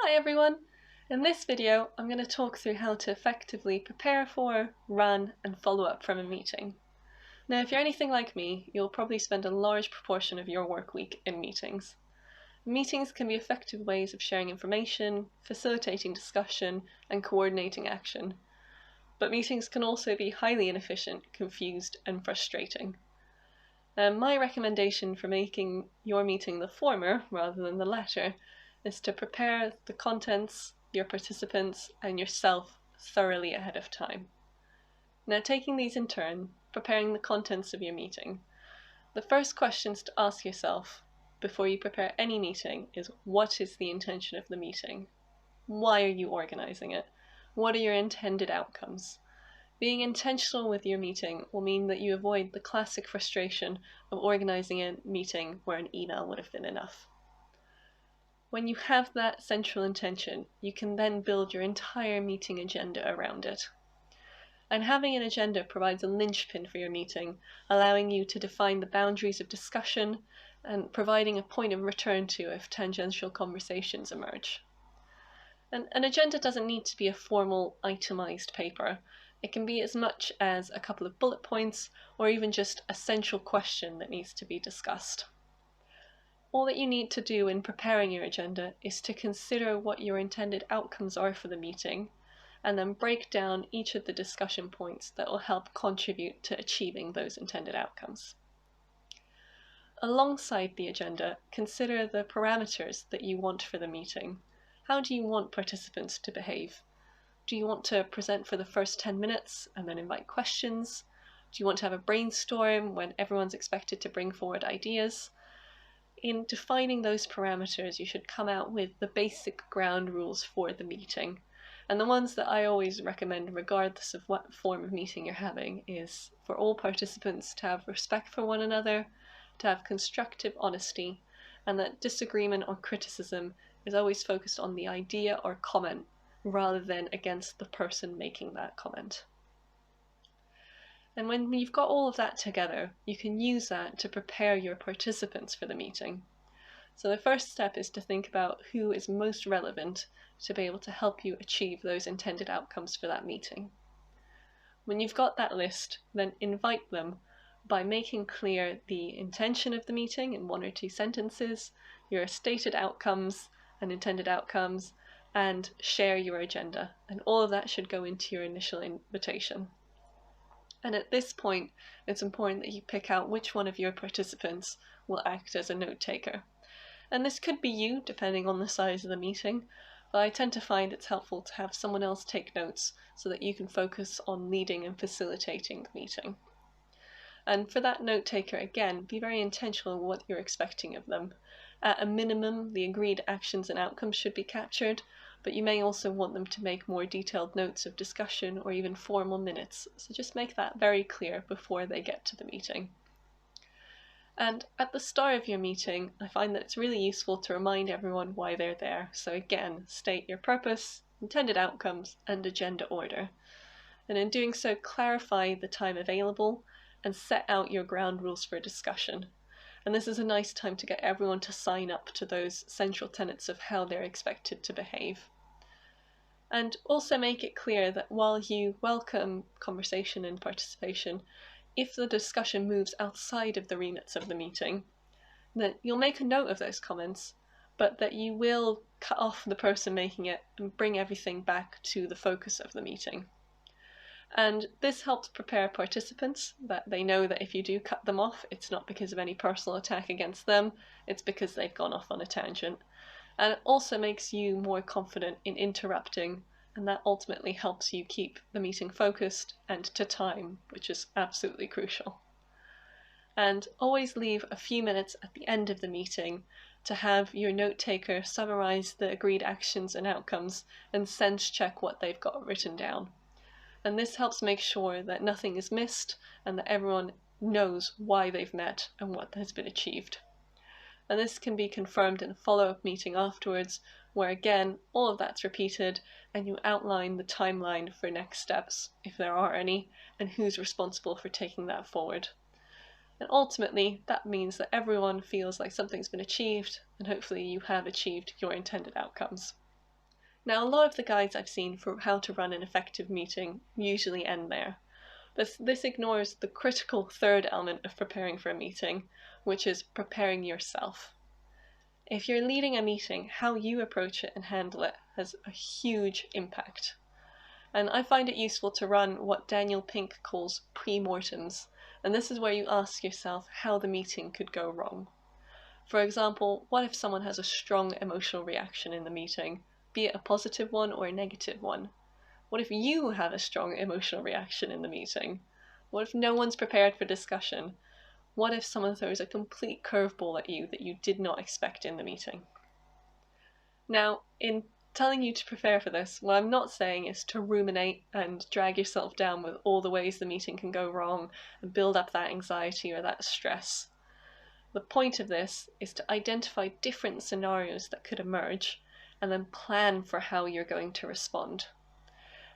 Hi everyone! In this video I'm going to talk through how to effectively prepare for, run and follow up from a meeting. Now if you're anything like me, you'll probably spend a large proportion of your work week in meetings. Meetings can be effective ways of sharing information, facilitating discussion and coordinating action. But meetings can also be highly inefficient, confused and frustrating. My recommendation for making your meeting the former rather than the latter is to prepare the contents, your participants, and yourself thoroughly ahead of time. Now, taking these in turn, preparing the contents of your meeting, the first questions to ask yourself before you prepare any meeting is, what is the intention of the meeting? Why are you organizing it? What are your intended outcomes? Being intentional with your meeting will mean that you avoid the classic frustration of organizing a meeting where an email would have been enough. When you have that central intention, you can then build your entire meeting agenda around it. And having an agenda provides a linchpin for your meeting, allowing you to define the boundaries of discussion and providing a point of return to if tangential conversations emerge. And an agenda doesn't need to be a formal, itemized paper. It can be as much as a couple of bullet points or even just a central question that needs to be discussed. All that you need to do in preparing your agenda is to consider what your intended outcomes are for the meeting, and then break down each of the discussion points that will help contribute to achieving those intended outcomes. Alongside the agenda, consider the parameters that you want for the meeting. How do you want participants to behave? Do you want to present for the first 10 minutes and then invite questions? Do you want to have a brainstorm when everyone's expected to bring forward ideas? In defining those parameters, you should come out with the basic ground rules for the meeting. And the ones that I always recommend, regardless of what form of meeting you're having, is for all participants to have respect for one another, to have constructive honesty, and that disagreement or criticism is always focused on the idea or comment rather than against the person making that comment. And when you've got all of that together, you can use that to prepare your participants for the meeting. So the first step is to think about who is most relevant to be able to help you achieve those intended outcomes for that meeting. When you've got that list, then invite them by making clear the intention of the meeting in 1 or 2 sentences, your stated outcomes and intended outcomes, and share your agenda. And all of that should go into your initial invitation. And at this point, it's important that you pick out which one of your participants will act as a note taker. And this could be you, depending on the size of the meeting, but I tend to find it's helpful to have someone else take notes so that you can focus on leading and facilitating the meeting. And for that note taker, again, be very intentional in what you're expecting of them. At a minimum, the agreed actions and outcomes should be captured, but you may also want them to make more detailed notes of discussion or even formal minutes, so just make that very clear before they get to the meeting. And at the start of your meeting, I find that it's really useful to remind everyone why they're there. So again, state your purpose, intended outcomes, and agenda order. And in doing so, clarify the time available and set out your ground rules for discussion. And this is a nice time to get everyone to sign up to those central tenets of how they're expected to behave. And also make it clear that while you welcome conversation and participation, if the discussion moves outside of the remits of the meeting, that you'll make a note of those comments, but that you will cut off the person making it and bring everything back to the focus of the meeting. And this helps prepare participants that they know that if you do cut them off, it's not because of any personal attack against them, it's because they've gone off on a tangent. And it also makes you more confident in interrupting, and that ultimately helps you keep the meeting focused and to time, which is absolutely crucial. And always leave a few minutes at the end of the meeting to have your note taker summarize the agreed actions and outcomes and sense check what they've got written down. And this helps make sure that nothing is missed and that everyone knows why they've met and what has been achieved. And this can be confirmed in a follow-up meeting afterwards, where again, all of that's repeated and you outline the timeline for next steps, if there are any, and who's responsible for taking that forward. And ultimately, that means that everyone feels like something's been achieved, and hopefully you have achieved your intended outcomes. Now, a lot of the guides I've seen for how to run an effective meeting usually end there, but this ignores the critical third element of preparing for a meeting, which is preparing yourself. If you're leading a meeting, how you approach it and handle it has a huge impact. And I find it useful to run what Daniel Pink calls pre-mortems, and this is where you ask yourself how the meeting could go wrong. For example, what if someone has a strong emotional reaction in the meeting, be it a positive one or a negative one? What if you have a strong emotional reaction in the meeting? What if no one's prepared for discussion? What if someone throws a complete curveball at you that you did not expect in the meeting? Now, in telling you to prepare for this, what I'm not saying is to ruminate and drag yourself down with all the ways the meeting can go wrong and build up that anxiety or that stress. The point of this is to identify different scenarios that could emerge and then plan for how you're going to respond.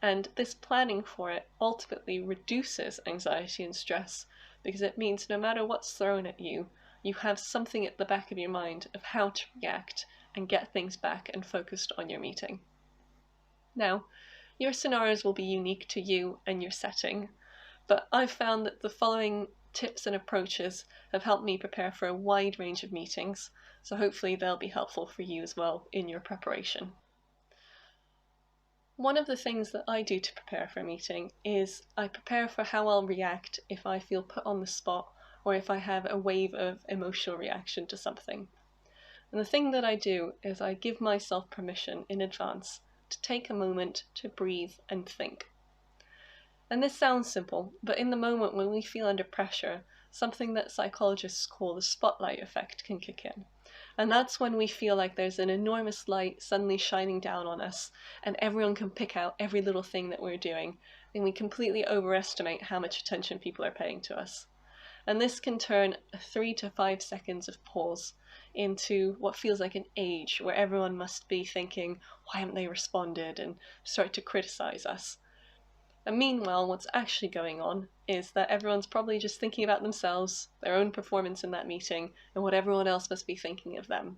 And this planning for it ultimately reduces anxiety and stress because it means no matter what's thrown at you, you have something at the back of your mind of how to react and get things back and focused on your meeting. Now, your scenarios will be unique to you and your setting, but I've found that the following tips and approaches have helped me prepare for a wide range of meetings, so hopefully they'll be helpful for you as well in your preparation. One of the things that I do to prepare for a meeting is I prepare for how I'll react if I feel put on the spot or if I have a wave of emotional reaction to something. And the thing that I do is I give myself permission in advance to take a moment to breathe and think. And this sounds simple, but in the moment when we feel under pressure, something that psychologists call the spotlight effect can kick in. And that's when we feel like there's an enormous light suddenly shining down on us, and everyone can pick out every little thing that we're doing, and we completely overestimate how much attention people are paying to us. And this can turn 3 to 5 seconds of pause into what feels like an age where everyone must be thinking, why haven't they responded, and start to criticize us. And meanwhile, what's actually going on is that everyone's probably just thinking about themselves, their own performance in that meeting, and what everyone else must be thinking of them.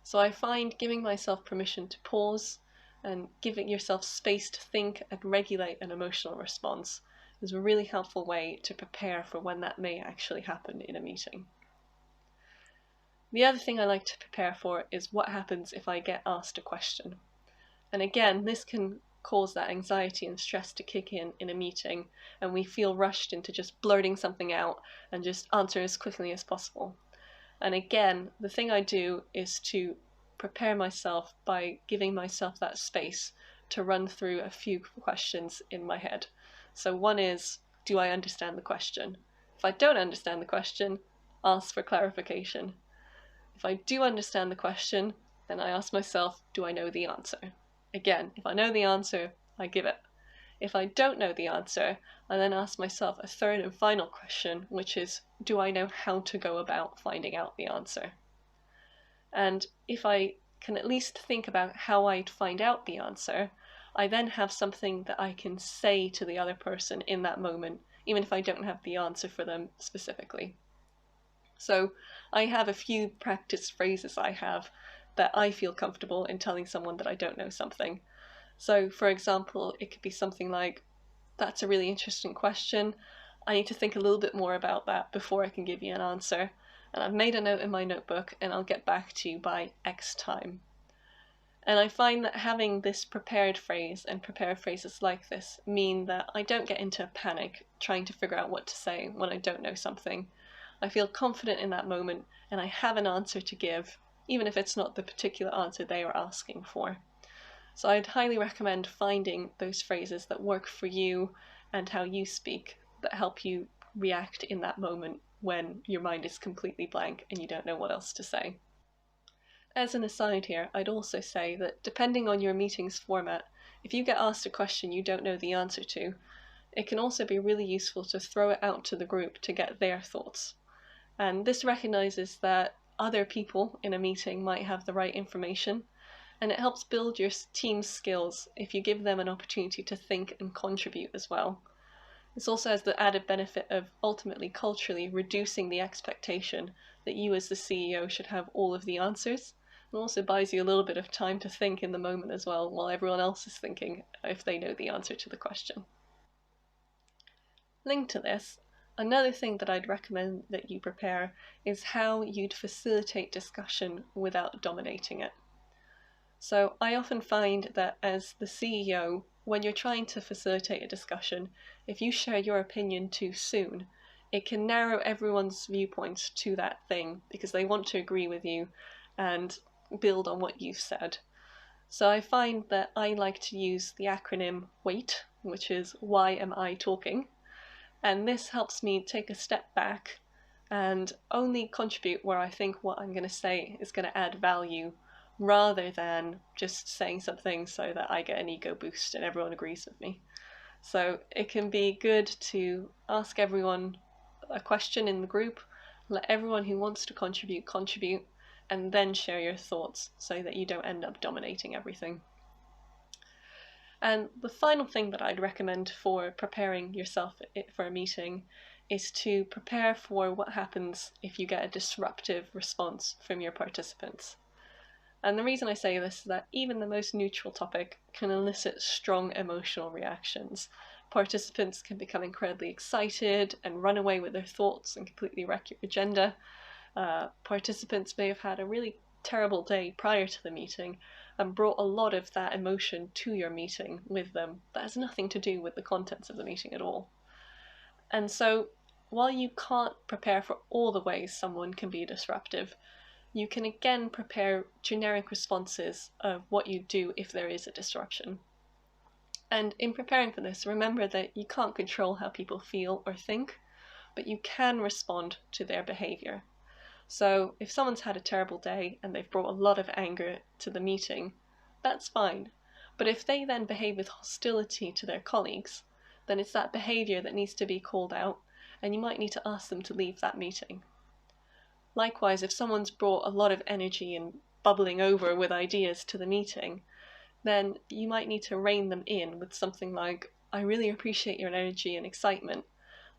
So I find giving myself permission to pause and giving yourself space to think and regulate an emotional response is a really helpful way to prepare for when that may actually happen in a meeting. The other thing I like to prepare for is what happens if I get asked a question. And again, this can cause that anxiety and stress to kick in a meeting, and we feel rushed into just blurting something out and just answer as quickly as possible. And again, the thing I do is to prepare myself by giving myself that space to run through a few questions in my head. So one is, do I understand the question? If I don't understand the question, ask for clarification. If I do understand the question, then I ask myself, do I know the answer? Again, if I know the answer, I give it. If I don't know the answer, I then ask myself a third and final question, which is, do I know how to go about finding out the answer? And if I can at least think about how I'd find out the answer, I then have something that I can say to the other person in that moment, even if I don't have the answer for them specifically. So I have a few practice phrases I have that I feel comfortable in telling someone that I don't know something. So for example, it could be something like, that's a really interesting question. I need to think a little bit more about that before I can give you an answer. And I've made a note in my notebook and I'll get back to you by X time. And I find that having this prepared phrase and prepared phrases like this mean that I don't get into a panic trying to figure out what to say when I don't know something. I feel confident in that moment and I have an answer to give, even if it's not the particular answer they are asking for. So I'd highly recommend finding those phrases that work for you and how you speak, that help you react in that moment when your mind is completely blank and you don't know what else to say. As an aside here, I'd also say that depending on your meeting's format, if you get asked a question you don't know the answer to, it can also be really useful to throw it out to the group to get their thoughts. And this recognizes that other people in a meeting might have the right information, and it helps build your team's skills if you give them an opportunity to think and contribute as well. This also has the added benefit of ultimately culturally reducing the expectation that you as the CEO should have all of the answers, It also buys you a little bit of time to think in the moment as well, while everyone else is thinking if they know the answer to the question. Linked to this, another thing that I'd recommend that you prepare is how you'd facilitate discussion without dominating it. So I often find that as the CEO, when you're trying to facilitate a discussion, if you share your opinion too soon, it can narrow everyone's viewpoints to that thing because they want to agree with you and build on what you've said. So I find that I like to use the acronym WAIT, which is Why Am I Talking? And this helps me take a step back and only contribute where I think what I'm going to say is going to add value, rather than just saying something so that I get an ego boost and everyone agrees with me. So it can be good to ask everyone a question in the group, let everyone who wants to contribute, and then share your thoughts so that you don't end up dominating everything. And the final thing that I'd recommend for preparing yourself for a meeting is to prepare for what happens if you get a disruptive response from your participants. And the reason I say this is that even the most neutral topic can elicit strong emotional reactions. Participants can become incredibly excited and run away with their thoughts and completely wreck your agenda. Participants may have had a really terrible day prior to the meeting and brought a lot of that emotion to your meeting with them that has nothing to do with the contents of the meeting at all. And so, while you can't prepare for all the ways someone can be disruptive, you can again prepare generic responses of what you do if there is a disruption. And in preparing for this, remember that you can't control how people feel or think, but you can respond to their behavior. So if someone's had a terrible day and they've brought a lot of anger to the meeting, that's fine. But if they then behave with hostility to their colleagues, then it's that behavior that needs to be called out, and you might need to ask them to leave that meeting. Likewise, if someone's brought a lot of energy and bubbling over with ideas to the meeting, then you might need to rein them in with something like, I really appreciate your energy and excitement.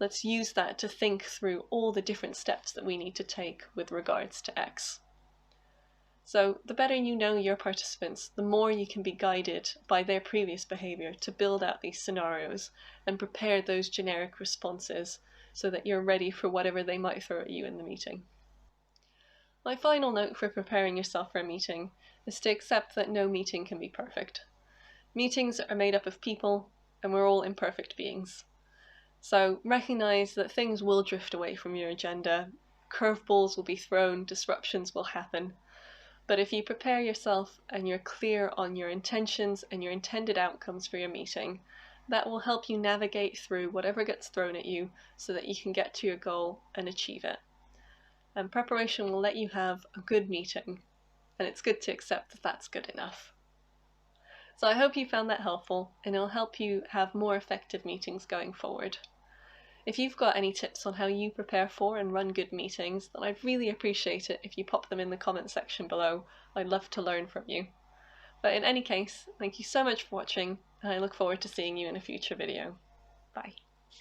Let's use that to think through all the different steps that we need to take with regards to X. So the better you know your participants, the more you can be guided by their previous behavior to build out these scenarios and prepare those generic responses so that you're ready for whatever they might throw at you in the meeting. My final note for preparing yourself for a meeting is to accept that no meeting can be perfect. Meetings are made up of people, and we're all imperfect beings. So recognize that things will drift away from your agenda, curveballs will be thrown, disruptions will happen. But if you prepare yourself and you're clear on your intentions and your intended outcomes for your meeting, that will help you navigate through whatever gets thrown at you so that you can get to your goal and achieve it. And preparation will let you have a good meeting, and it's good to accept that that's good enough. So I hope you found that helpful, and it'll help you have more effective meetings going forward. If you've got any tips on how you prepare for and run good meetings, then I'd really appreciate it if you pop them in the comment section below. I'd love to learn from you. But in any case, thank you so much for watching, and I look forward to seeing you in a future video. Bye.